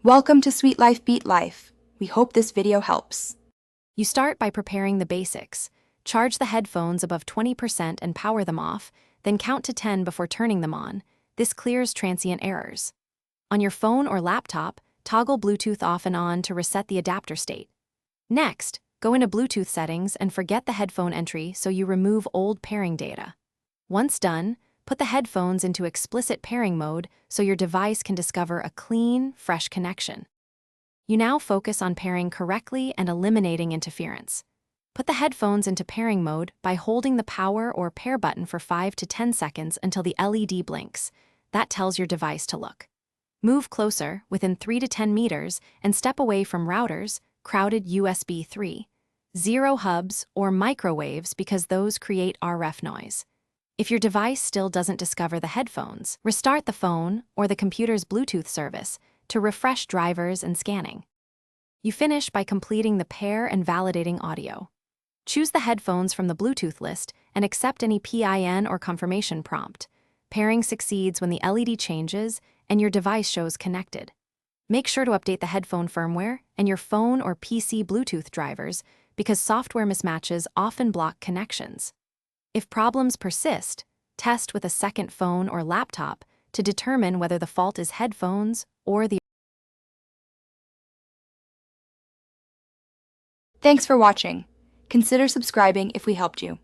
Welcome to Sweet Life Beat Life. We hope this video helps. You start by preparing the basics. Charge the headphones above 20% and power them off, then count to 10 before turning them on. This clears transient errors. On your phone or laptop, toggle Bluetooth off and on to reset the adapter state. Next, go into Bluetooth settings and forget the headphone entry so you remove old pairing data. Once done, put the headphones into explicit pairing mode so your device can discover a clean, fresh connection. You now focus on pairing correctly and eliminating interference. Put the headphones into pairing mode by holding the power or pair button for 5 to 10 seconds until the LED blinks. That tells your device to look. Move closer, within 3 to 10 meters, and step away from routers, crowded USB 3.0 hubs, or microwaves because those create RF noise. If your device still doesn't discover the headphones, restart the phone or the computer's Bluetooth service to refresh drivers and scanning. You finish by completing the pair and validating audio. Choose the headphones from the Bluetooth list and accept any PIN or confirmation prompt. Pairing succeeds when the LED changes and your device shows connected. Make sure to update the headphone firmware and your phone or PC Bluetooth drivers because software mismatches often block connections. If problems persist, test with a second phone or laptop to determine whether the fault is headphones or the... Thanks for watching. Consider subscribing if we helped you.